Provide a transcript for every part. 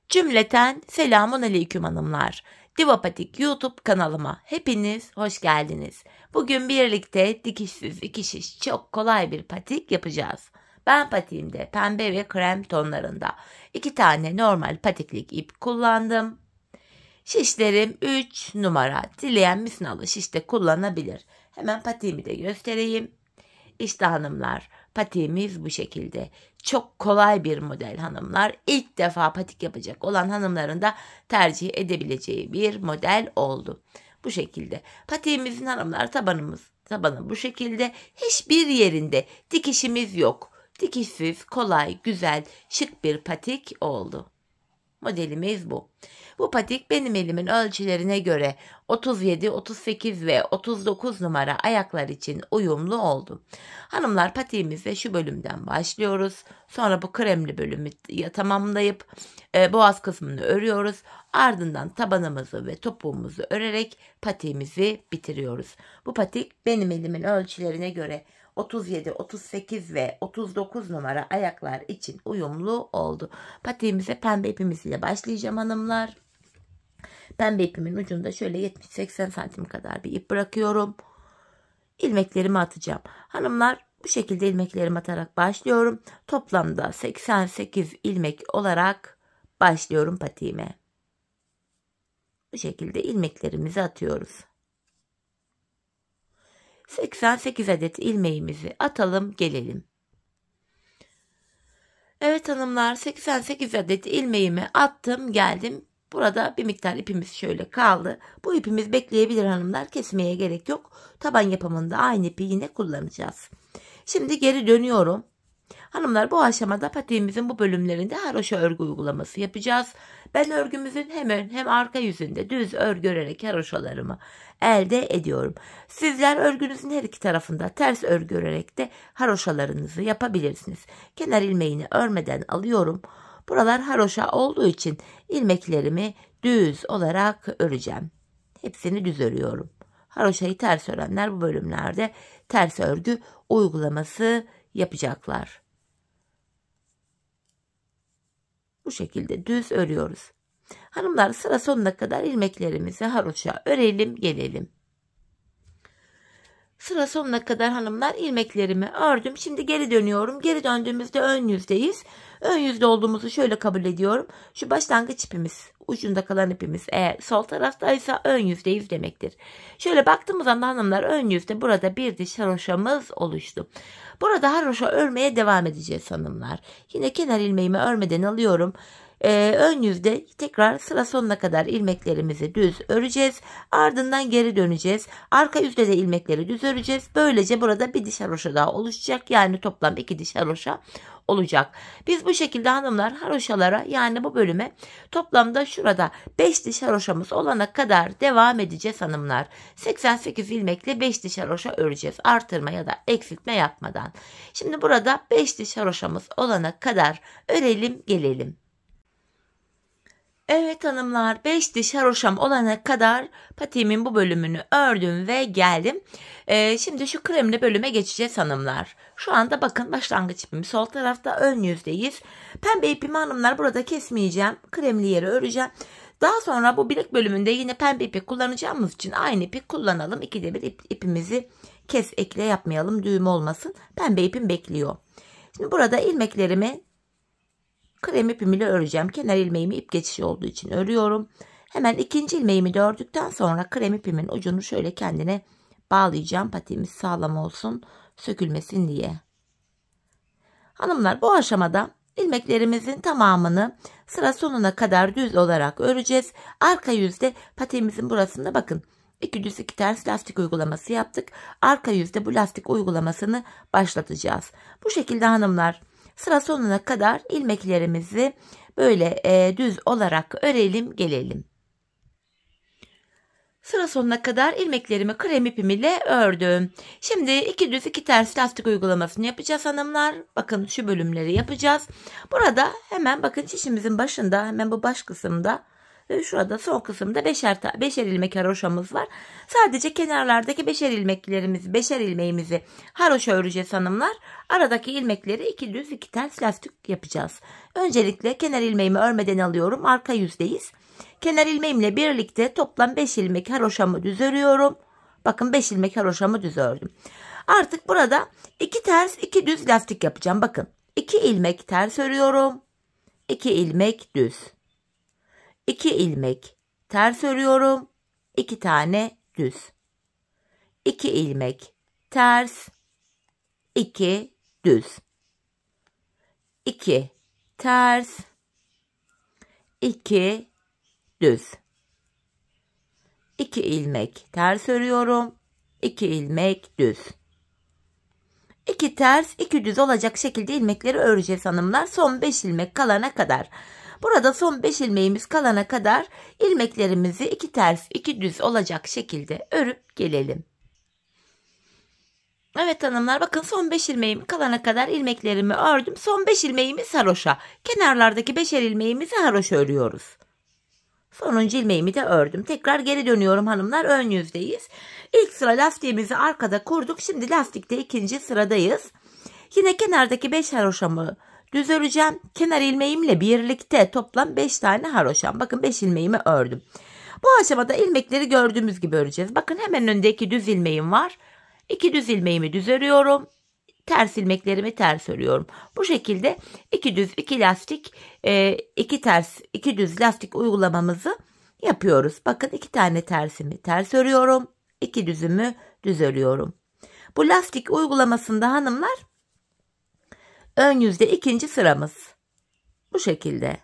Cümleten selamun aleyküm hanımlar. Diva Patik YouTube kanalıma hepiniz hoş geldiniz. Bugün birlikte dikişsiz dikiş çok kolay bir patik yapacağız. Ben patiğimde pembe ve krem tonlarında 2 tane normal patiklik ip kullandım. Şişlerim 3 numara. Dileyen misinalı şişte kullanabilir. Hemen patiğimi de göstereyim. İşte hanımlar, patiğimiz bu şekilde. Çok kolay bir model hanımlar. İlk defa patik yapacak olan hanımların da tercih edebileceği bir model oldu. Bu şekilde. Patiğimizin hanımlar tabanı bu şekilde. Hiçbir yerinde dikişimiz yok. Dikişsiz, kolay, güzel, şık bir patik oldu. Modelimiz bu. Bu patik benim elimin ölçülerine göre 37, 38 ve 39 numara ayaklar için uyumlu oldu. Hanımlar, patiğimizde şu bölümden başlıyoruz. Sonra bu kremli bölümü tamamlayıp boğaz kısmını örüyoruz. Ardından tabanımızı ve topuğumuzu örerek patiğimizi bitiriyoruz. Bu patik benim elimin ölçülerine göre 37, 38 ve 39 numara ayaklar için uyumlu oldu. Patiğimize pembe ipimiz ile başlayacağım hanımlar. Pembe ipimin ucunda şöyle 70-80 santim kadar bir ip bırakıyorum. İlmeklerimi atacağım. Hanımlar, bu şekilde ilmeklerimi atarak başlıyorum. Toplamda 88 ilmek olarak başlıyorum patiğime. Bu şekilde ilmeklerimizi atıyoruz. 88 adet ilmeğimizi atalım gelelim. Evet hanımlar, 88 adet ilmeğimi attım geldim. Burada bir miktar ipimiz şöyle kaldı. Bu ipimiz bekleyebilir hanımlar. Kesmeye gerek yok. Taban yapımında aynı ipi yine kullanacağız. Şimdi geri dönüyorum. Hanımlar, bu aşamada patiğimizin bu bölümlerinde haroşa örgü uygulaması yapacağız. Ben örgümüzün hem ön hem arka yüzünde düz örgü örerek haroşalarımı elde ediyorum. Sizler örgünüzün her iki tarafında ters örgü örerek de haroşalarınızı yapabilirsiniz. Kenar ilmeğini örmeden alıyorum. Buralar haroşa olduğu için ilmeklerimi düz olarak öreceğim. Hepsini düz örüyorum. Haroşayı ters örenler bu bölümlerde ters örgü uygulaması yapacaklar. Bu şekilde düz örüyoruz. Hanımlar, sıra sonuna kadar ilmeklerimizi haroşa örelim gelelim. Sıra sonuna kadar hanımlar ilmeklerimi ördüm. Şimdi geri dönüyorum. Geri döndüğümüzde ön yüzdeyiz. Ön yüzde olduğumuzu şöyle kabul ediyorum. Şu başlangıç ipimiz, ucunda kalan ipimiz eğer sol taraftaysa ön yüzdeyiz demektir. Şöyle baktığımız anda hanımlar, ön yüzde burada bir diş haroşamız oluştu. Burada haroşa örmeye devam edeceğiz hanımlar. Yine kenar ilmeğimi örmeden alıyorum. Ön yüzde tekrar sıra sonuna kadar ilmeklerimizi düz öreceğiz. Ardından geri döneceğiz. Arka yüzde de ilmekleri düz öreceğiz. Böylece burada bir diş haroşa daha oluşacak. Yani toplam 2 diş haroşa olacak. Biz bu şekilde hanımlar haroşalara, yani bu bölüme toplamda şurada 5 diş haroşamız olana kadar devam edeceğiz hanımlar. 88 ilmekle 5 diş haroşa öreceğiz. Artırma ya da eksiltme yapmadan. Şimdi burada 5 diş haroşamız olana kadar örelim gelelim. Evet hanımlar, 5 diş haroşam olana kadar patiğimin bu bölümünü ördüm ve geldim. Şimdi şu kremli bölüme geçeceğiz hanımlar. Şu anda bakın, başlangıç ipim sol tarafta, ön yüzdeyiz. Pembe ipimi hanımlar burada kesmeyeceğim. Kremli yeri öreceğim. Daha sonra bu bilek bölümünde yine pembe ipi kullanacağımız için aynı ipi kullanalım. İkide bir ipimizi kes ekle yapmayalım, düğüm olmasın. Pembe ipim bekliyor. Şimdi burada ilmeklerimi krem ipimle öreceğim. Kenar ilmeğimi ip geçişi olduğu için örüyorum. Hemen ikinci ilmeğimi de ördükten sonra krem ipimin ucunu şöyle kendine bağlayacağım. Patiğimiz sağlam olsun, sökülmesin diye. Hanımlar, bu aşamada ilmeklerimizin tamamını sıra sonuna kadar düz olarak öreceğiz. Arka yüzde patiğimizin burasında bakın, 2 düz 2 ters lastik uygulaması yaptık. Arka yüzde bu lastik uygulamasını başlatacağız. Bu şekilde hanımlar, sıra sonuna kadar ilmeklerimizi böyle düz olarak örelim gelelim. Sıra sonuna kadar ilmeklerimi krem ipim ile ördüm. Şimdi 2 düz 2 ters lastik uygulamasını yapacağız hanımlar. Bakın, şu bölümleri yapacağız. Burada hemen bakın, şişimizin başında hemen bu baş kısımda Ve şurada son kısımda beşer ilmek haroşamız var. Sadece kenarlardaki beşer ilmeğimizi haroşa öreceğiz hanımlar. Aradaki ilmekleri 2 düz 2 ters lastik yapacağız. Öncelikle kenar ilmeğimi örmeden alıyorum. Arka yüzdeyiz. Kenar ilmeğimle birlikte toplam 5 ilmek haroşamı düz örüyorum. Bakın 5 ilmek haroşamı düz ördüm. Artık burada 2 ters 2 düz lastik yapacağım. Bakın 2 ilmek ters örüyorum. 2 ilmek düz. 2 ilmek ters örüyorum. 2 tane düz. 2 ilmek ters. 2 düz. 2 ters. 2 düz. 2 ilmek ters örüyorum. 2 ilmek düz. 2 ters 2 düz olacak şekilde ilmekleri öreceğiz hanımlar. Son 5 ilmek kalana kadar. Burada son 5 ilmeğimiz kalana kadar ilmeklerimizi 2 ters 2 düz olacak şekilde örüp gelelim. Evet hanımlar, bakın son 5 ilmeğim kalana kadar ilmeklerimi ördüm. Son 5 ilmeğimiz haroşa. Kenarlardaki 5'er ilmeğimizi haroşa örüyoruz. Sonuncu ilmeğimi de ördüm. Tekrar geri dönüyorum hanımlar. Ön yüzdeyiz. İlk sıra lastiğimizi arkada kurduk. Şimdi lastikte ikinci sıradayız. Yine kenardaki 5 haroşamı düz öreceğim. Kenar ilmeğimle birlikte toplam 5 tane haroşam. Bakın 5 ilmeğimi ördüm. Bu aşamada ilmekleri gördüğümüz gibi öreceğiz. Bakın hemen önünde 2 düz ilmeğim var. 2 düz ilmeğimi düz örüyorum. Ters ilmeklerimi ters örüyorum. Bu şekilde 2 düz 2 lastik 2 ters 2 düz lastik uygulamamızı yapıyoruz. Bakın 2 tane tersimi ters örüyorum. 2 düzümü düz örüyorum. Bu lastik uygulamasında hanımlar ön yüzde ikinci sıramız. Bu şekilde.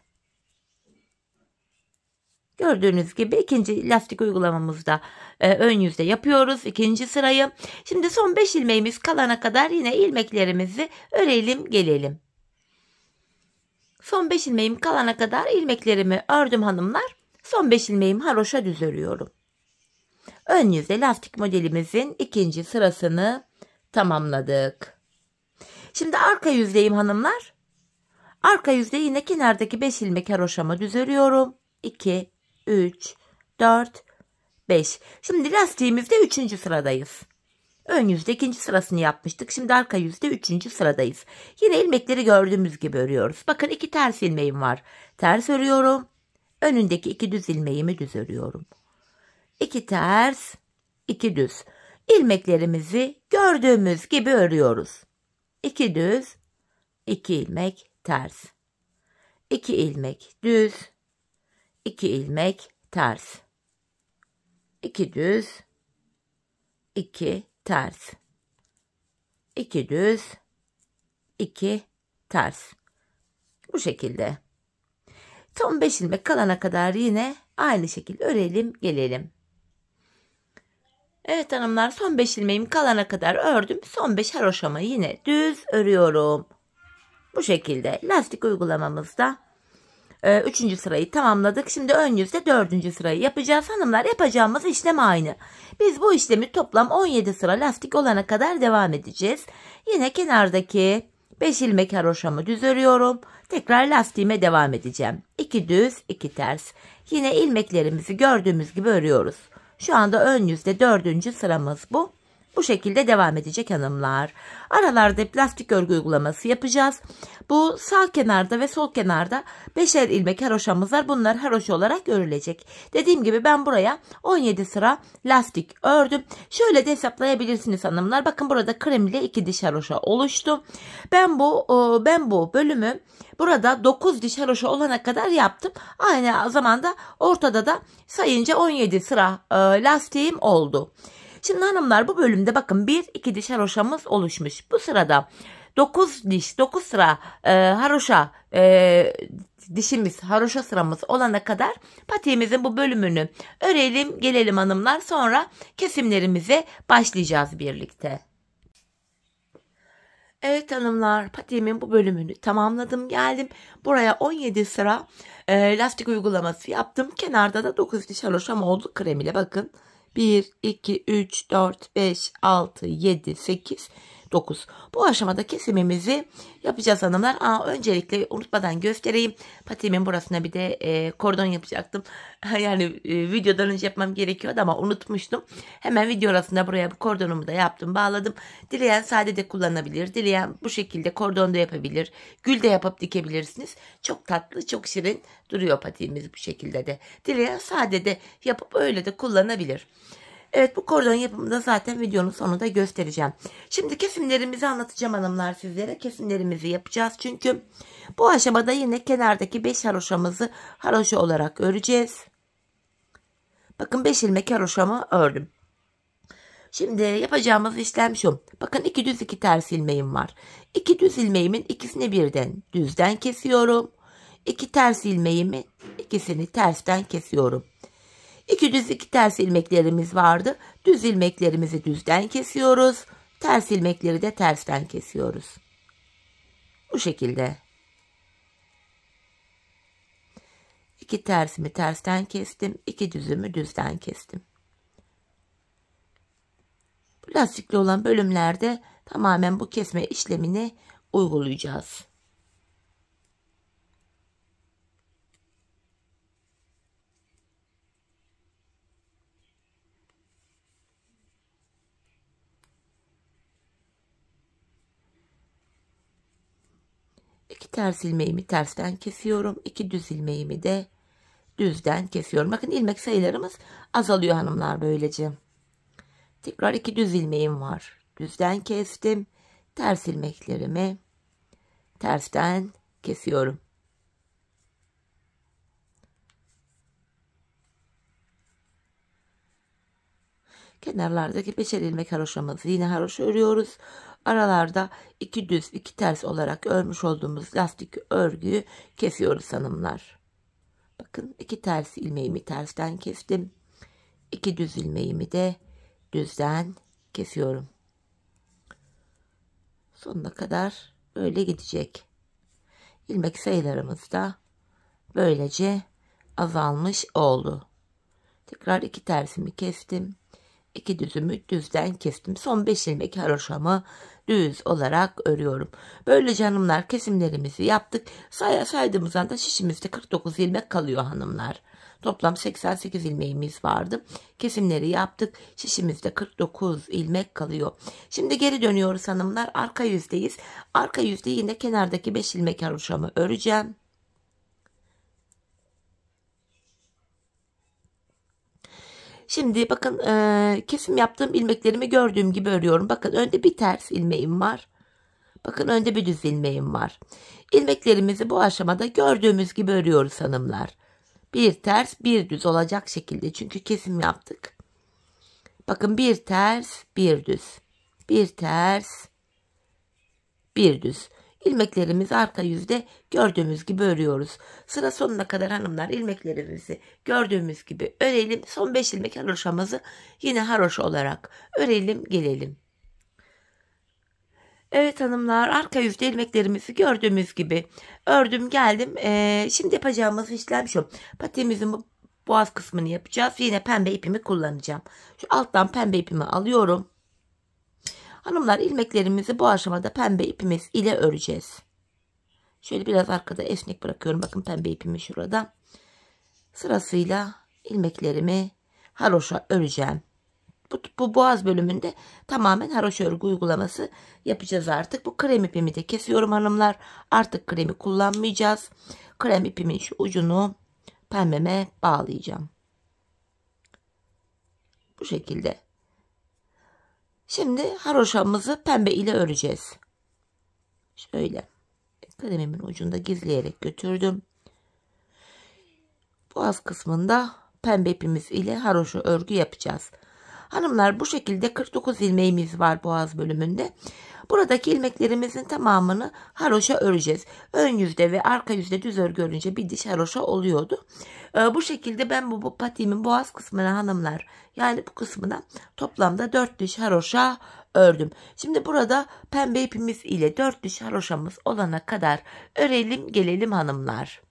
Gördüğünüz gibi ikinci lastik uygulamamızda ön yüzde yapıyoruz ikinci sırayı. Şimdi son 5 ilmeğimiz kalana kadar yine ilmeklerimizi örelim gelelim. Son 5 ilmeğim kalana kadar ilmeklerimi ördüm hanımlar. Son 5 ilmeğimi haroşa düz örüyorum. Ön yüzde lastik modelimizin ikinci sırasını tamamladık. Şimdi arka yüzdeyim hanımlar. Arka yüzde yine kenardaki 5 ilmek haroşamı düz örüyorum. 2, 3, 4, 5. Şimdi lastiğimizde 3. sıradayız. Ön yüzde 2. sırasını yapmıştık. Şimdi arka yüzde 3. sıradayız. Yine ilmekleri gördüğümüz gibi örüyoruz. Bakın 2 ters ilmeğim var. Ters örüyorum. Önündeki 2 düz ilmeğimi düz örüyorum. 2 ters, 2 düz. İlmeklerimizi gördüğümüz gibi örüyoruz. 2 düz, 2 ilmek ters. 2 ilmek düz. 2 ilmek ters. 2 düz. 2 ters. 2 düz. 2 ters. Bu şekilde. Son 5 ilmek kalana kadar yine aynı şekilde örelim gelelim. Evet hanımlar, son 5 ilmeğim kalana kadar ördüm. Son 5 haroşamı yine düz örüyorum. Bu şekilde lastik uygulamamızda 3. sırayı tamamladık. Şimdi ön yüzde 4. sırayı yapacağız. Hanımlar, yapacağımız işlem aynı. Biz bu işlemi toplam 17 sıra lastik olana kadar devam edeceğiz. Yine kenardaki 5 ilmek haroşamı düz örüyorum. Tekrar lastiğime devam edeceğim. 2 düz 2 ters. Yine ilmeklerimizi gördüğümüz gibi örüyoruz. Şu anda ön yüzde 4. sıramız bu. Bu şekilde devam edecek hanımlar. Aralarda plastik örgü uygulaması yapacağız. Bu sağ kenarda ve sol kenarda 5'er ilmek haroşamız var. Bunlar haroşa olarak örülecek. Dediğim gibi ben buraya 17 sıra lastik ördüm. Şöyle de hesaplayabilirsiniz hanımlar. Bakın burada krem ile 2 diş haroşa oluştu. Ben bu bölümü burada 9 diş haroşa olana kadar yaptım. Aynı zamanda ortada da sayınca 17 sıra lastiğim oldu. Şimdi hanımlar, bu bölümde bakın 1-2 diş haroşamız oluşmuş. Bu sırada 9 sıra haroşa haroşa sıramız olana kadar patiğimizin bu bölümünü örelim gelelim hanımlar. Sonra kesimlerimize başlayacağız birlikte. Evet hanımlar, patiğimin bu bölümünü tamamladım geldim. Buraya 17 sıra lastik uygulaması yaptım. Kenarda da 9 diş haroşam oldu krem ile bakın. 1, 2, 3, 4, 5, 6, 7, 8, 49. Bu aşamada kesimimizi yapacağız hanımlar. Öncelikle unutmadan göstereyim. Patiğimin burasına bir de kordon yapacaktım. Yani videodan önce yapmam gerekiyordu ama unutmuştum. Hemen video arasında buraya bu kordonumu da yaptım, bağladım. Dileyen sade de kullanabilir. Dileyen bu şekilde kordon da yapabilir. Gül de yapıp dikebilirsiniz. Çok tatlı, çok şirin duruyor patiğimiz bu şekilde de. Dileyen sade de yapıp öyle de kullanabilir. Evet, bu kordon yapımını da zaten videonun sonunda göstereceğim. Şimdi kesimlerimizi anlatacağım hanımlar sizlere. Kesimlerimizi yapacağız. Çünkü bu aşamada yine kenardaki 5 haroşamızı haroşa olarak öreceğiz. Bakın 5 ilmek haroşamı ördüm. Şimdi yapacağımız işlem şu. Bakın 2 düz 2 ters ilmeğim var. 2 düz ilmeğimin ikisini birden düzden kesiyorum. 2 ters ilmeğimin ikisini tersten kesiyorum. 2 düz 2 ters ilmeklerimiz vardı. Düz ilmeklerimizi düzden kesiyoruz. Ters ilmekleri de tersten kesiyoruz. Bu şekilde. 2 tersimi tersten kestim. 2 düzümü düzden kestim. Lastikli olan bölümlerde tamamen bu kesme işlemini uygulayacağız. İki ters ilmeğimi tersten kesiyorum. 2 düz ilmeğimi de düzden kesiyorum. Bakın ilmek sayılarımız azalıyor hanımlar böylece. Tekrar 2 düz ilmeğim var. Düzden kestim. Ters ilmeklerimi tersten kesiyorum. Kenarlardaki 5'er ilmek haroşamızı yine haroşa örüyoruz. Aralarda 2 düz 2 ters olarak örmüş olduğumuz lastik örgüyü kesiyoruz hanımlar. Bakın 2 ters ilmeğimi tersten kestim. 2 düz ilmeğimi de düzden kesiyorum. Sonuna kadar böyle gidecek. İlmek sayılarımız da böylece azalmış oldu. Tekrar 2 tersimi kestim. 2 düzümü düzden kestim. Son 5 ilmek haroşamı düz olarak örüyorum. Böylece hanımlar kesimlerimizi yaptık. Saydığımızdan da şişimizde 49 ilmek kalıyor hanımlar. Toplam 88 ilmeğimiz vardı. Kesimleri yaptık. Şişimizde 49 ilmek kalıyor. Şimdi geri dönüyoruz hanımlar. Arka yüzdeyiz. Arka yüzde yine kenardaki 5 ilmek haroşamı öreceğim. Şimdi bakın kesim yaptığım ilmeklerimi gördüğüm gibi örüyorum. Bakın önde bir ters ilmeğim var. Bakın önde bir düz ilmeğim var. İlmeklerimizi bu aşamada gördüğümüz gibi örüyoruz hanımlar. Bir ters bir düz olacak şekilde. Çünkü kesim yaptık. Bakın bir ters bir düz. Bir ters bir düz. İlmeklerimizi arka yüzde gördüğümüz gibi örüyoruz. Sıra sonuna kadar hanımlar ilmeklerimizi gördüğümüz gibi örelim. Son 5 ilmek haroşamızı yine haroşa olarak örelim gelelim. Evet hanımlar, arka yüzde ilmeklerimizi gördüğümüz gibi ördüm geldim. Şimdi yapacağımız işlem şu. Patiğimizin bu boğaz kısmını yapacağız. Yine pembe ipimi kullanacağım. Şu alttan pembe ipimi alıyorum. Hanımlar ilmeklerimizi bu aşamada pembe ipimiz ile öreceğiz. Şöyle biraz arkada esnek bırakıyorum. Bakın pembe ipimi şurada. Sırasıyla ilmeklerimi haroşa öreceğim. Bu boğaz bölümünde tamamen haroşa örgü uygulaması yapacağız artık. Bu krem ipimi de kesiyorum hanımlar. Artık kremi kullanmayacağız. Krem ipimin şu ucunu pembeme bağlayacağım. Bu şekilde. Şimdi haroşamızı pembe ile öreceğiz. Şöyle kalemimin ucunda gizleyerek götürdüm. Boğaz kısmında pembe ipimiz ile haroşa örgü yapacağız. Hanımlar bu şekilde 49 ilmeğimiz var boğaz bölümünde. Buradaki ilmeklerimizin tamamını haroşa öreceğiz. Ön yüzde ve arka yüzde düz örgü örünce bir diş haroşa oluyordu. Bu şekilde ben bu patiğimin boğaz kısmına hanımlar, yani bu kısmına toplamda 4 diş haroşa ördüm. Şimdi burada pembe ipimiz ile 4 diş haroşamız olana kadar örelim gelelim hanımlar.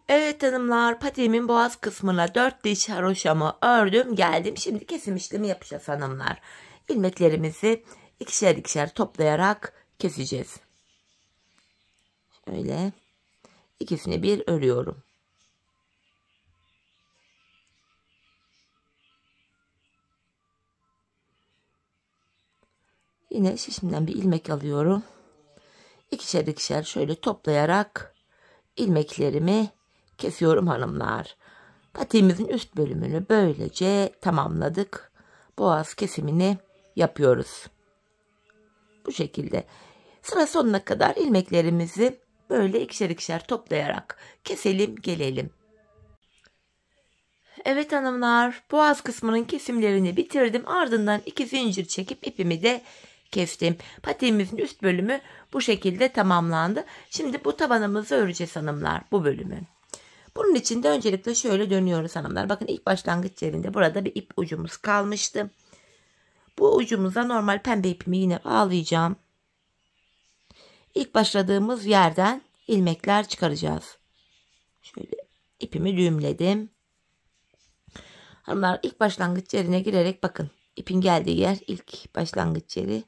Evet hanımlar, patiğimin boğaz kısmına 4 diş haroşamı ördüm geldim. Şimdi kesim işlemi yapacağız hanımlar. İlmeklerimizi ikişer ikişer toplayarak keseceğiz. Şöyle ikisini bir örüyorum. Yine şişimden bir ilmek alıyorum. İkişer ikişer şöyle toplayarak ilmeklerimi kesiyorum hanımlar. Patiğimizin üst bölümünü böylece tamamladık. Boğaz kesimini yapıyoruz. Bu şekilde sıra sonuna kadar ilmeklerimizi böyle ikişer ikişer toplayarak keselim gelelim. Evet hanımlar, boğaz kısmının kesimlerini bitirdim. Ardından 2 zincir çekip ipimi de kestim. Patiğimizin üst bölümü bu şekilde tamamlandı. Şimdi bu tabanımızı öreceğiz hanımlar, bu bölümü. Bunun için de öncelikle şöyle dönüyoruz hanımlar. Bakın ilk başlangıç yerinde burada bir ip ucumuz kalmıştı. Bu ucumuza normal pembe ipimi yine bağlayacağım. İlk başladığımız yerden ilmekler çıkaracağız. Şöyle ipimi düğümledim. Hanımlar ilk başlangıç yerine girerek bakın. İpin geldiği yer ilk başlangıç yeri.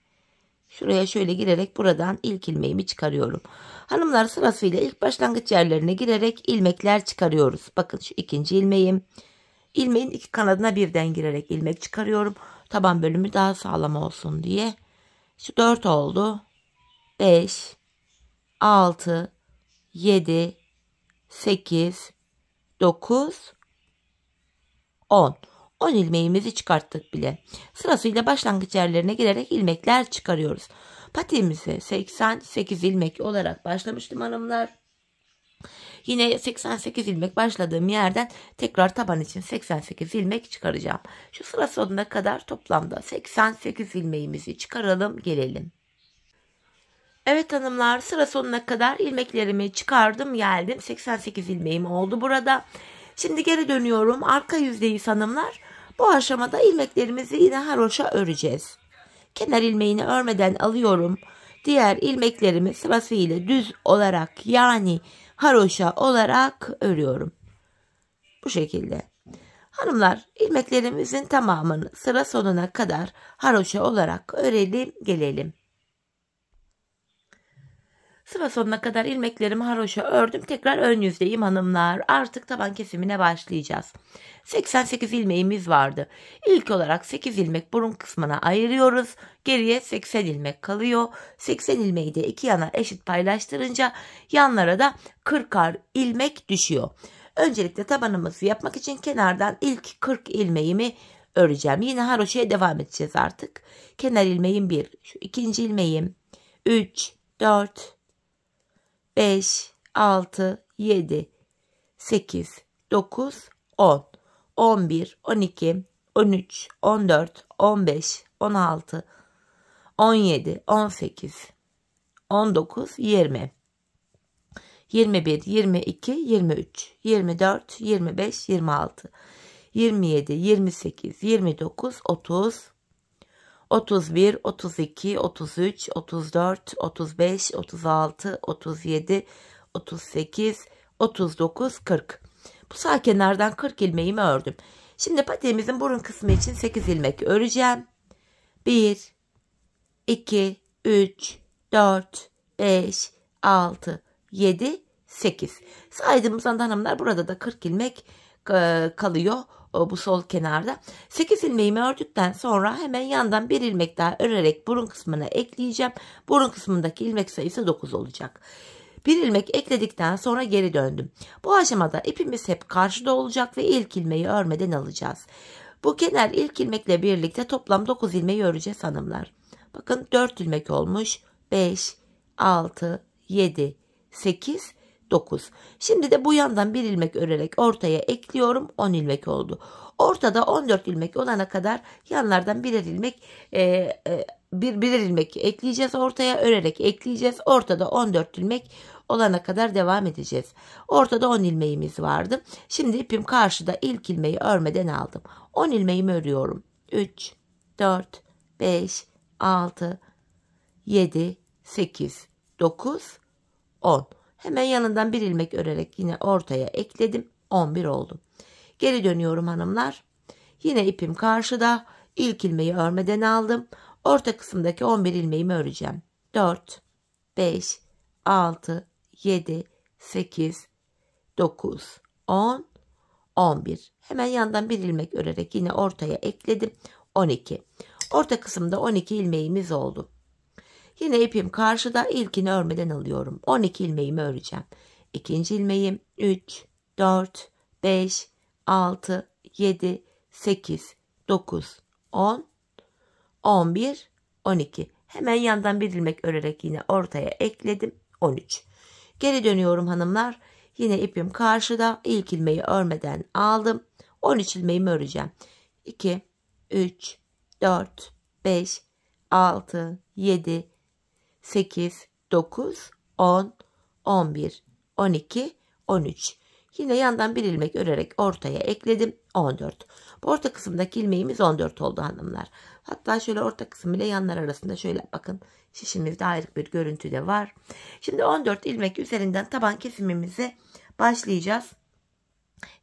Şuraya şöyle girerek buradan ilk ilmeğimi çıkarıyorum. Hanımlar sırasıyla ilk başlangıç yerlerine girerek ilmekler çıkarıyoruz. Bakın şu ikinci ilmeğim. İlmeğin iki kanadına birden girerek ilmek çıkarıyorum. Taban bölümü daha sağlam olsun diye. Şu 4 oldu. 5, 6, 7, 8, 9, 10. 10 ilmeğimizi çıkarttık bile. Sırasıyla başlangıç yerlerine girerek ilmekler çıkarıyoruz. Patiğimize 88 ilmek olarak başlamıştım hanımlar. Yine 88 ilmek başladığım yerden tekrar taban için 88 ilmek çıkaracağım. Şu sıra sonuna kadar toplamda 88 ilmeğimizi çıkaralım gelelim. Evet hanımlar, sıra sonuna kadar ilmeklerimi çıkardım geldim. 88 ilmeğim oldu burada. Şimdi geri dönüyorum. Arka yüzdeyiz hanımlar. Bu aşamada ilmeklerimizi yine haroşa öreceğiz. Kenar ilmeğini örmeden alıyorum. Diğer ilmeklerimi sırasıyla düz olarak yani haroşa olarak örüyorum. Bu şekilde. Hanımlar ilmeklerimizin tamamını sıra sonuna kadar haroşa olarak örelim gelelim. Sıra sonuna kadar ilmeklerimi haroşa ördüm. Tekrar ön yüzdeyim hanımlar. Artık taban kesimine başlayacağız. 88 ilmeğimiz vardı. İlk olarak 8 ilmek burun kısmına ayırıyoruz. Geriye 80 ilmek kalıyor. 80 ilmeği de iki yana eşit paylaştırınca yanlara da 40'ar ilmek düşüyor. Öncelikle tabanımızı yapmak için kenardan ilk 40 ilmeğimi öreceğim. Yine haroşaya devam edeceğiz artık. Kenar ilmeğim 1, şu ikinci ilmeğim 3, 4, 5, 6, 7, 8, 9, 10, 11, 12, 13, 14, 15, 16, 17, 18, 19, 20, 21, 22, 23, 24, 25, 26, 27, 28, 29, 30, 31, 32, 33, 34, 35, 36, 37, 38, 39, 40. Bu sağ kenardan 40 ilmeğimi ördüm. Şimdi patiğimizin burun kısmı için 8 ilmek öreceğim. 1, 2, 3, 4, 5, 6, 7, 8. Saydığımızdan hanımlar burada da 40 ilmek kalıyor. Bu sol kenarda. 8 ilmeğimi ördükten sonra hemen yandan bir ilmek daha örerek burun kısmına ekleyeceğim. Burun kısmındaki ilmek sayısı 9 olacak. Bir ilmek ekledikten sonra geri döndüm. Bu aşamada ipimiz hep karşıda olacak ve ilk ilmeği örmeden alacağız. Bu kenar ilk ilmekle birlikte toplam 9 ilmeği öreceğiz hanımlar. Bakın 4 ilmek olmuş. 5, 6, 7, 8, 9. Şimdi de bu yandan bir ilmek örerek ortaya ekliyorum. 10 ilmek oldu. Ortada 14 ilmek olana kadar yanlardan birer ilmek ekleyeceğiz. Ortaya örerek ekleyeceğiz. Ortada 14 ilmek olana kadar devam edeceğiz. Ortada 10 ilmeğimiz vardı. Şimdi ipim karşıda, ilk ilmeği örmeden aldım. 10 ilmeğimi örüyorum. 3, 4, 5, 6, 7, 8, 9, 10. Hemen yanından bir ilmek örerek yine ortaya ekledim. 11 oldu. Geri dönüyorum hanımlar. Yine ipim karşıda. İlk ilmeği örmeden aldım. Orta kısımdaki 11 ilmeğimi öreceğim. 4, 5, 6, 7, 8, 9, 10, 11. Hemen yandan bir ilmek örerek yine ortaya ekledim. 12. Orta kısımda 12 ilmeğimiz oldu. Yine ipim karşıda, ilkini örmeden alıyorum. 12 ilmeğimi öreceğim. İkinci ilmeğim 3, 4, 5, 6, 7, 8, 9, 10, 11, 12. Hemen yandan bir ilmek örerek yine ortaya ekledim. 13. Geri dönüyorum hanımlar. Yine ipim karşıda. İlk ilmeği örmeden aldım. 13 ilmeğimi öreceğim. 2, 3, 4, 5, 6, 7, 8, 9, 10, 11, 12, 13. Yine yandan bir ilmek örerek ortaya ekledim. 14. Bu orta kısımdaki ilmeğimiz 14 oldu hanımlar. Hatta şöyle orta kısım ile yanlar arasında şöyle bakın şişimizde ayrı bir görüntü de var. Şimdi 14 ilmek üzerinden taban kesimimize başlayacağız.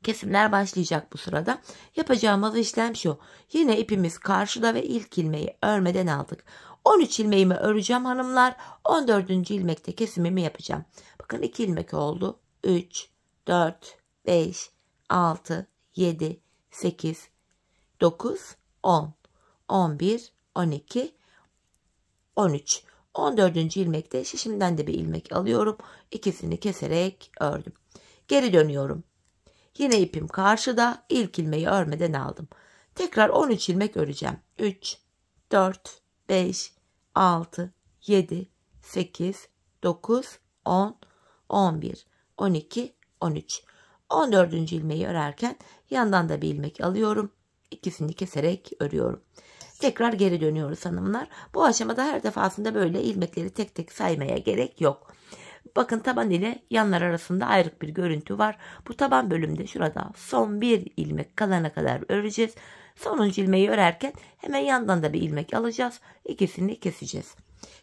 Kesimler başlayacak bu sırada. Yapacağımız işlem şu. Yine ipimiz karşıda ve ilk ilmeği örmeden aldık. 13 ilmeğimi öreceğim hanımlar. 14. ilmekte kesimimi yapacağım. Bakın 2 ilmek oldu. 3, 4, 5, 6, 7, 8, 9, 10, 11, 12, 13. 14. ilmekte şişimden de bir ilmek alıyorum. İkisini keserek ördüm. Geri dönüyorum. Yine ipim karşıda, ilk ilmeği örmeden aldım. Tekrar 13 ilmek öreceğim. 3, 4, 5, 6, 7, 8, 9, 10, 11, 12, 13. 14. ilmeği örerken yandan da bir ilmek alıyorum. İkisini keserek örüyorum. Tekrar geri dönüyoruz hanımlar. Bu aşamada her defasında böyle ilmekleri tek tek saymaya gerek yok. Bakın taban ile yanlar arasında ayrık bir görüntü var. Bu taban bölümde şurada son bir ilmek kalana kadar öreceğiz. Sonuncu ilmeği örerken hemen yandan da bir ilmek alacağız. İkisini keseceğiz.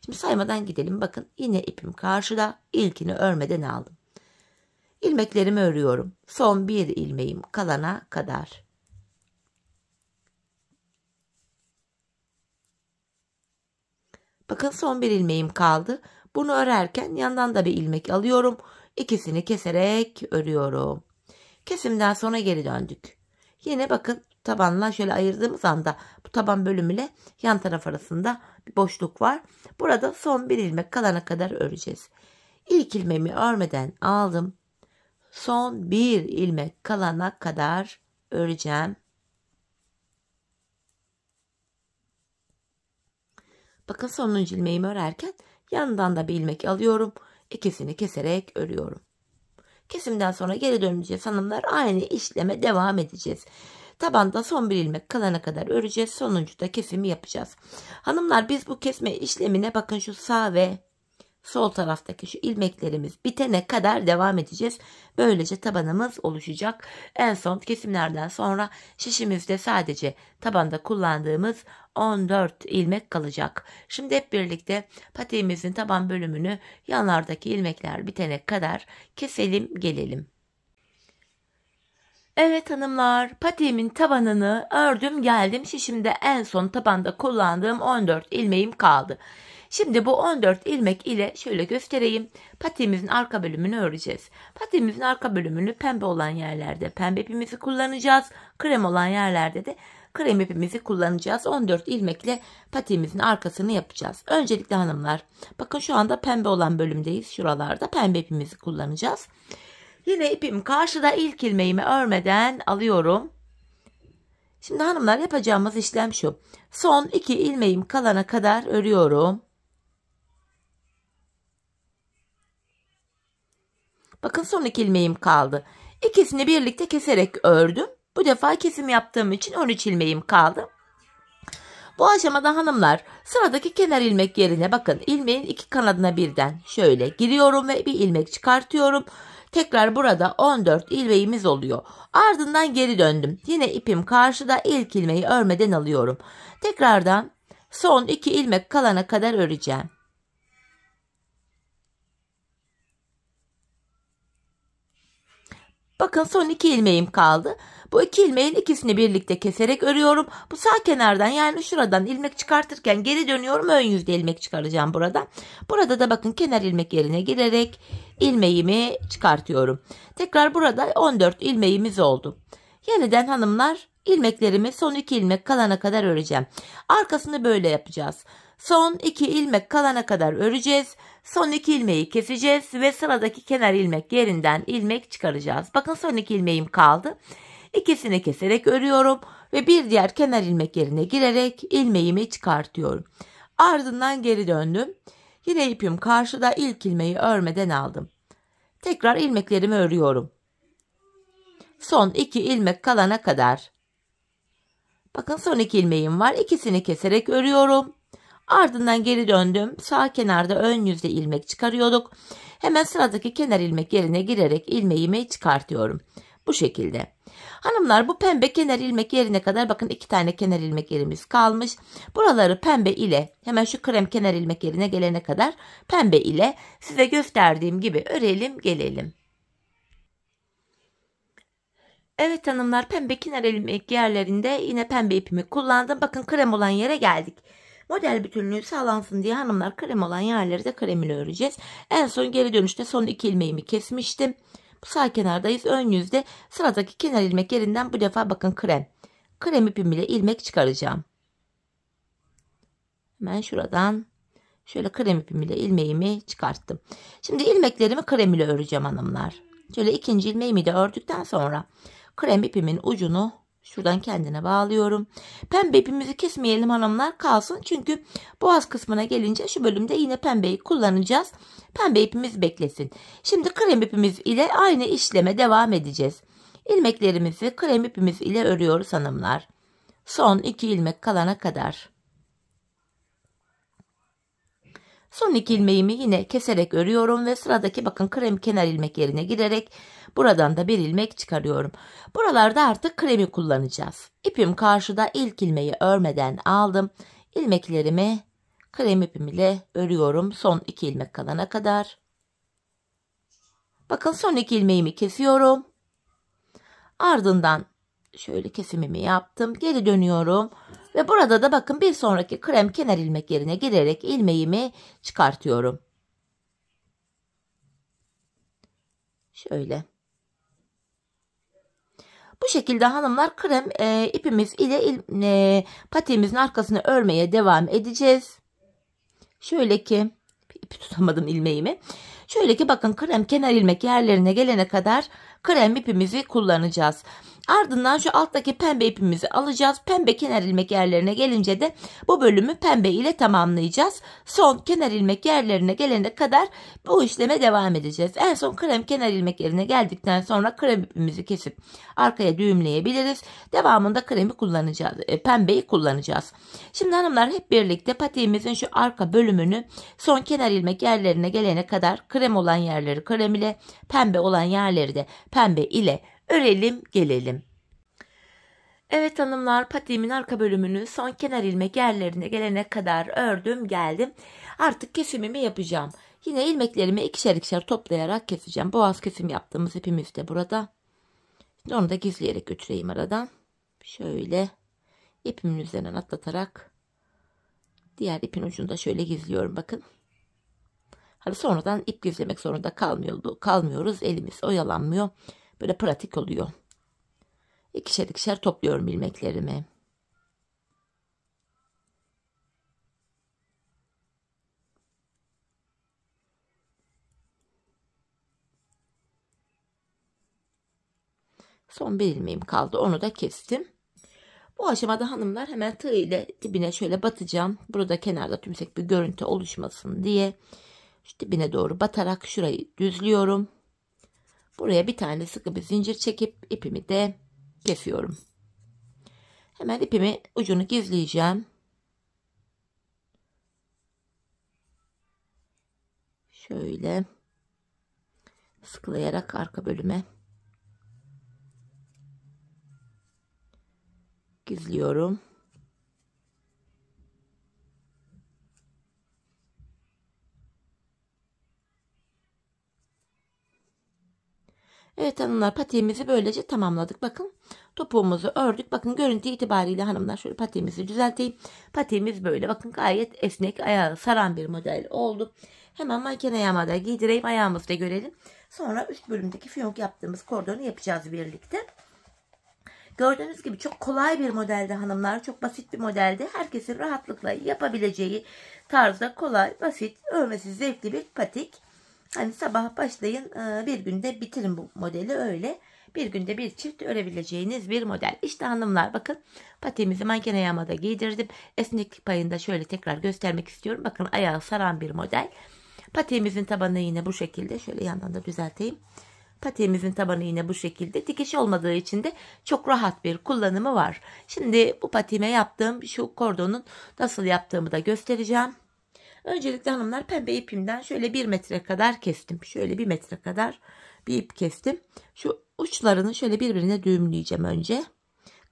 Şimdi saymadan gidelim. Bakın yine ipim karşıda. İlkini örmeden aldım. İlmeklerimi örüyorum. Son bir ilmeğim kalana kadar. Bakın son bir ilmeğim kaldı. Bunu örerken yandan da bir ilmek alıyorum. İkisini keserek örüyorum. Kesimden sonra geri döndük. Yine bakın tabanla şöyle ayırdığımız anda bu taban bölümüyle yan taraf arasında bir boşluk var. Burada son bir ilmek kalana kadar öreceğiz. İlk ilmeğimi örmeden aldım. Son bir ilmek kalana kadar öreceğim. Bakın sonuncu ilmeğimi örerken yanından da bir ilmek alıyorum. İkisini keserek örüyorum. Kesimden sonra geri döneceğiz hanımlar. Aynı işleme devam edeceğiz. Tabanda son bir ilmek kalana kadar öreceğiz. Sonuncu da kesimi yapacağız. Hanımlar biz bu kesme işlemine bakın şu sağ ve sol taraftaki şu ilmeklerimiz bitene kadar devam edeceğiz. Böylece tabanımız oluşacak. En son kesimlerden sonra şişimizde sadece tabanda kullandığımız 14 ilmek kalacak. Şimdi hep birlikte patiğimizin taban bölümünü yanlardaki ilmekler bitene kadar keselim gelelim. Evet hanımlar, patiğimin tabanını ördüm geldim. Şişimde en son tabanda kullandığım 14 ilmeğim kaldı. Şimdi bu 14 ilmek ile şöyle göstereyim. Patiğimizin arka bölümünü öreceğiz. Patiğimizin arka bölümünü pembe olan yerlerde pembe ipimizi kullanacağız. Krem olan yerlerde de krem ipimizi kullanacağız. 14 ilmekle patiğimizin arkasını yapacağız. Öncelikle hanımlar, bakın şu anda pembe olan bölümdeyiz. Şuralarda pembe ipimizi kullanacağız. Yine ipim karşıda, ilk ilmeğimi örmeden alıyorum. Şimdi hanımlar yapacağımız işlem şu. Son 2 ilmeğim kalana kadar örüyorum. Bakın son 2 ilmeğim kaldı. İkisini birlikte keserek ördüm. Bu defa kesim yaptığım için 13 ilmeğim kaldı. Bu aşamada hanımlar sıradaki kenar ilmek yerine bakın ilmeğin iki kanadına birden şöyle giriyorum ve bir ilmek çıkartıyorum. Tekrar burada 14 ilmeğimiz oluyor. Ardından geri döndüm. Yine ipim karşıda, ilk ilmeği örmeden alıyorum. Tekrardan son 2 ilmek kalana kadar öreceğim. Bakın son 2 ilmeğim kaldı. Bu iki ilmeğin ikisini birlikte keserek örüyorum. Bu sağ kenardan yani şuradan ilmek çıkartırken geri dönüyorum. Ön yüzde ilmek çıkaracağım buradan. Burada da bakın kenar ilmek yerine girerek ilmeğimi çıkartıyorum. Tekrar burada 14 ilmeğimiz oldu. Yeniden hanımlar ilmeklerimi son 2 ilmek kalana kadar öreceğim. Arkasını böyle yapacağız. Son 2 ilmek kalana kadar öreceğiz. Son 2 ilmeği keseceğiz ve sıradaki kenar ilmek yerinden ilmek çıkaracağız. Bakın son 2 ilmeğim kaldı. İkisini keserek örüyorum ve bir diğer kenar ilmek yerine girerek ilmeğimi çıkartıyorum. Ardından geri döndüm. Yine ipim karşıda, ilk ilmeği örmeden aldım. Tekrar ilmeklerimi örüyorum. Son 2 ilmek kalana kadar. Bakın son 2 ilmeğim var. İkisini keserek örüyorum. Ardından geri döndüm. Sağ kenarda ön yüzde ilmek çıkarıyorduk. Hemen sıradaki kenar ilmek yerine girerek ilmeğimi çıkartıyorum. Bu şekilde. Hanımlar, bu pembe kenar ilmek yerine kadar bakın 2 tane kenar ilmek yerimiz kalmış. Buraları pembe ile hemen şu krem kenar ilmek yerine gelene kadar pembe ile size gösterdiğim gibi örelim gelelim. Evet hanımlar, pembe kenar ilmek yerlerinde yine pembe ipimi kullandım. Bakın krem olan yere geldik. Model bütünlüğü sağlansın diye hanımlar krem olan yerleri de krem ile öreceğiz. En son geri dönüşte son 2 ilmeğimi kesmiştim. Bu sağ kenardayız. Ön yüzde sıradaki kenar ilmek yerinden bu defa bakın krem. Krem ipim ile ilmek çıkaracağım. Hemen şuradan şöyle krem ipim ile ilmeğimi çıkarttım. Şimdi ilmeklerimi krem ile öreceğim hanımlar. Şöyle ikinci ilmeğimi de ördükten sonra krem ipimin ucunu şuradan kendine bağlıyorum. Pembe ipimizi kesmeyelim hanımlar, kalsın. Çünkü boğaz kısmına gelince şu bölümde yine pembeyi kullanacağız. Pembe ipimiz beklesin. Şimdi krem ipimiz ile aynı işleme devam edeceğiz. İlmeklerimizi krem ipimiz ile örüyoruz hanımlar. Son 2 ilmek kalana kadar. Son 2 ilmeğimi yine keserek örüyorum ve sıradaki bakın krem kenar ilmek yerine girerek buradan da bir ilmek çıkarıyorum. Buralarda artık kremi kullanacağız. İpim karşıda, ilk ilmeği örmeden aldım. İlmeklerimi krem ipim ile örüyorum son 2 ilmek kalana kadar. Bakın son 2 ilmeğimi kesiyorum. Ardından şöyle kesimimi yaptım. Geri dönüyorum. Ve burada da bakın bir sonraki krem kenar ilmek yerine girerek ilmeğimi çıkartıyorum. Şöyle. Bu şekilde hanımlar krem ipimiz ile patiğimizin arkasını örmeye devam edeceğiz. Şöyle ki ipi tutamadım ilmeğimi. Şöyle ki bakın krem kenar ilmek yerlerine gelene kadar krem ipimizi kullanacağız. Ardından şu alttaki pembe ipimizi alacağız. Pembe kenar ilmek yerlerine gelince de bu bölümü pembe ile tamamlayacağız. Son kenar ilmek yerlerine gelene kadar bu işleme devam edeceğiz. En son krem kenar ilmek yerine geldikten sonra krem ipimizi kesip arkaya düğümleyebiliriz. Devamında kremi kullanacağız. Pembeyi kullanacağız. Şimdi hanımlar hep birlikte patiğimizin şu arka bölümünü son kenar ilmek yerlerine gelene kadar krem olan yerleri krem ile, pembe olan yerleri de pembe ile örelim gelelim. Evet hanımlar, patiğimin arka bölümünü son kenar ilmek yerlerine gelene kadar ördüm geldim. Artık kesimimi yapacağım. Yine ilmeklerimi ikişer ikişer toplayarak keseceğim. Boğaz kesim yaptığımız ipimiz de burada. Şimdi onu da gizleyerek götüreyim aradan. Şöyle ipimin üzerinden atlatarak diğer ipin ucunu da şöyle gizliyorum bakın. Hani sonradan ip gizlemek zorunda kalmıyoruz. Elimiz oyalanmıyor. Böyle pratik oluyor. İkişer ikişer topluyorum ilmeklerimi. Son bir ilmeğim kaldı. Onu da kestim. Bu aşamada hanımlar hemen tığ ile dibine şöyle batacağım. Burada kenarda tümsek bir görüntü oluşmasın diye. Şu dibine doğru batarak şurayı düzlüyorum. Buraya bir tane sıkı bir zincir çekip ipimi de kesiyorum. Hemen ipimi ucunu gizleyeceğim. Şöyle sıkılayarak arka bölüme gizliyorum. Evet hanımlar, patiğimizi böylece tamamladık. Bakın topuğumuzu ördük. Bakın görüntü itibariyle hanımlar şöyle patiğimizi düzelteyim. Patiğimiz böyle bakın gayet esnek, ayağı saran bir model oldu. Hemen manken ayağıma da giydireyim, ayağımızı da görelim. Sonra üst bölümdeki fiyonk yaptığımız kordonu yapacağız birlikte. Gördüğünüz gibi çok kolay bir modelde hanımlar. Çok basit bir modelde. Herkesin rahatlıkla yapabileceği tarzda kolay, basit, örmesi zevkli bir patik. Hani sabah başlayın, bir günde bitirin bu modeli öyle. Bir günde bir çift örebileceğiniz bir model. İşte hanımlar bakın patiğimizi manken ayağıma da giydirdim. Esneklik payını da şöyle tekrar göstermek istiyorum. Bakın ayağı saran bir model. Patiğimizin tabanı yine bu şekilde. Şöyle yandan da düzelteyim. Patiğimizin tabanı yine bu şekilde. Dikiş olmadığı için de çok rahat bir kullanımı var. Şimdi bu patiğime yaptığım şu kordonun nasıl yaptığımı da göstereceğim. Öncelikle hanımlar pembe ipimden şöyle 1 metre kadar kestim. Şöyle 1 metre kadar bir ip kestim. Şu uçlarını şöyle birbirine düğümleyeceğim önce.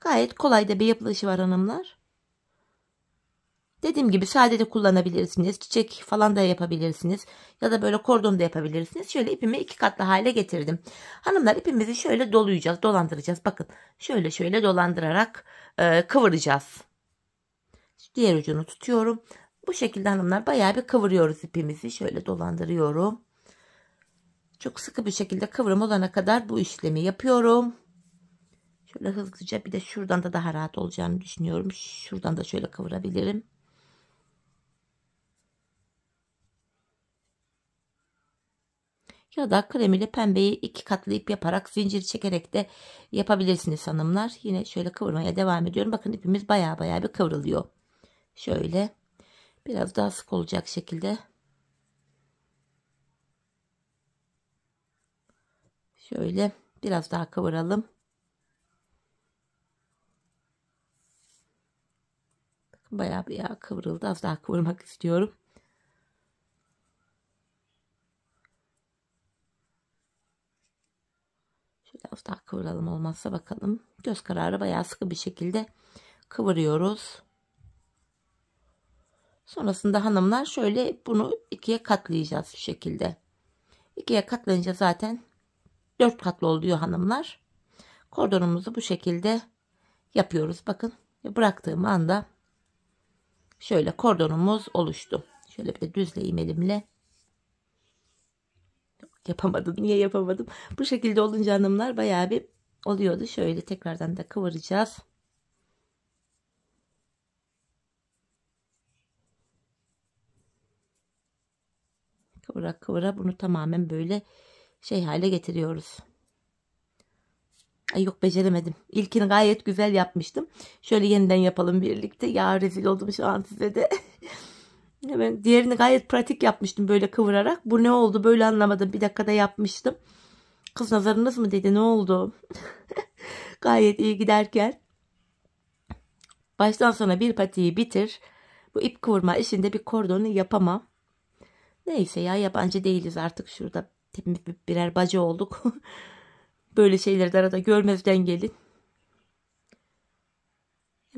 Gayet kolay da bir yapılışı var hanımlar. Dediğim gibi sade de kullanabilirsiniz. Çiçek falan da yapabilirsiniz. Ya da böyle kordon da yapabilirsiniz. Şöyle ipimi 2 katlı hale getirdim. Hanımlar ipimizi şöyle dolayacağız, dolandıracağız. Bakın şöyle dolandırarak kıvıracağız. Diğer ucunu tutuyorum. Bu şekilde hanımlar bayağı bir kıvırıyoruz ipimizi. Şöyle dolandırıyorum. Çok sıkı bir şekilde kıvrım olana kadar bu işlemi yapıyorum. Şöyle hızlıca, bir de şuradan da daha rahat olacağını düşünüyorum. Şuradan da şöyle kıvırabilirim. Ya da krem ile pembeyi 2 katlı ip yaparak zincir çekerek de yapabilirsiniz hanımlar. Yine şöyle kıvırmaya devam ediyorum. Bakın ipimiz bayağı bir kıvrılıyor. Şöyle biraz daha sık olacak şekilde. Şöyle biraz daha kıvıralım. Bakın bayağı kıvrıldı. Az daha kıvırmak istiyorum. Şöyle az daha kıvıralım, olmazsa bakalım. Göz kararı bayağı sıkı bir şekilde kıvırıyoruz. Sonrasında hanımlar şöyle bunu 2'ye katlayacağız şu şekilde. 2'ye katlayınca zaten 4 katlı oluyor hanımlar. Kordonumuzu bu şekilde yapıyoruz. Bakın bıraktığım anda şöyle kordonumuz oluştu. Şöyle bir de düzleyeyim elimle. Yapamadım. Niye yapamadım? Bu şekilde olunca hanımlar bayağı bir oluyordu. Şöyle tekrardan da kıvıracağız. Kıvıra bunu tamamen böyle hale getiriyoruz. Ay yok, beceremedim. İlkini gayet güzel yapmıştım. Şöyle yeniden yapalım birlikte. Ya rezil oldum şu an size de. Hemen diğerini gayet pratik yapmıştım böyle kıvırarak. Bu ne oldu böyle anlamadım. Bir dakikada yapmıştım. Kız nazarınız mı dedi, ne oldu? Gayet iyi giderken. Baştan sona bir patiği bitir. Bu ip kıvırma işinde bir kordonu yapamam. Neyse ya, yabancı değiliz artık, şurada hepimiz birer bacı olduk. Böyle şeyleri de arada görmezden gelin.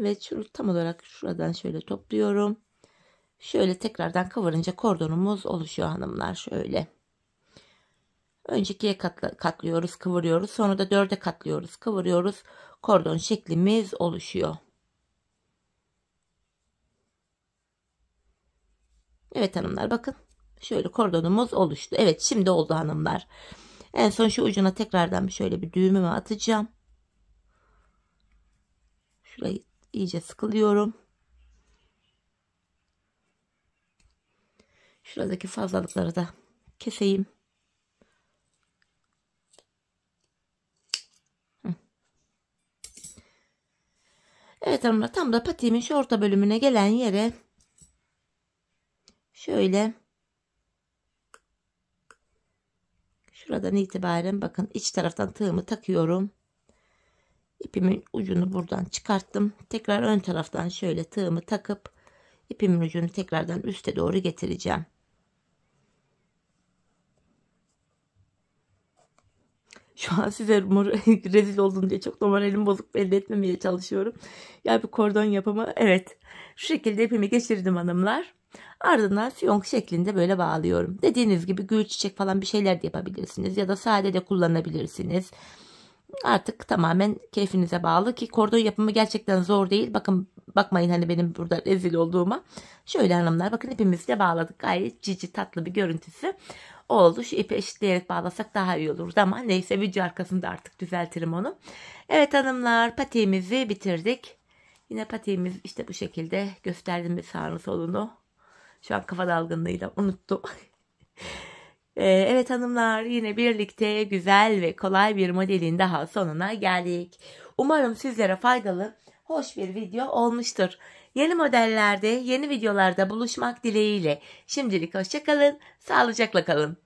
Evet, şunu tam olarak şuradan şöyle topluyorum. Şöyle tekrardan kıvırınca kordonumuz oluşuyor hanımlar. Şöyle. Önce 2'ye katlıyoruz, kıvırıyoruz. Sonra da 4'e katlıyoruz, kıvırıyoruz. Kordon şeklimiz oluşuyor. Evet hanımlar bakın. Şöyle kordonumuz oluştu. Evet, şimdi oldu hanımlar. En son şu ucuna tekrardan şöyle bir düğümümü atacağım. Şurayı iyice sıkılıyorum. Şuradaki fazlalıkları da keseyim. Evet hanımlar, tam da patiğimin şu orta bölümüne gelen yere şöyle şuradan itibaren bakın iç taraftan tığımı takıyorum. İpimin ucunu buradan çıkarttım. Tekrar ön taraftan şöyle tığımı takıp ipimin ucunu tekrardan üste doğru getireceğim. Şu an size rezil oldum diye çok da moralim bozuk belli etmemeye çalışıyorum. Ya bir kordon yapımı. Evet. Şu şekilde ipimi geçirdim hanımlar. Ardından fiyonk şeklinde böyle bağlıyorum. Dediğiniz gibi gül çiçek falan bir şeyler de yapabilirsiniz ya da sade de kullanabilirsiniz. Artık tamamen keyfinize bağlı ki kordon yapımı gerçekten zor değil. Bakmayın hani benim burada rezil olduğuma. Şöyle hanımlar, bakın ipimizi de bağladık. Gayet cici tatlı bir görüntüsü oldu. Şu ipi eşitleyerek bağlasak daha iyi olurdu ama neyse, video arkasında artık düzeltirim onu. Evet hanımlar, patiğimizi bitirdik. Yine patiğimiz işte bu şekilde, gösterdim bir sağını solunu. Şu an kafa dalgınlığıyla unuttum. Evet hanımlar, yine birlikte güzel ve kolay bir modelin daha sonuna geldik. Umarım sizlere faydalı, hoş bir video olmuştur. Yeni modellerde, yeni videolarda buluşmak dileğiyle. Şimdilik hoşça kalın, sağlıcakla kalın.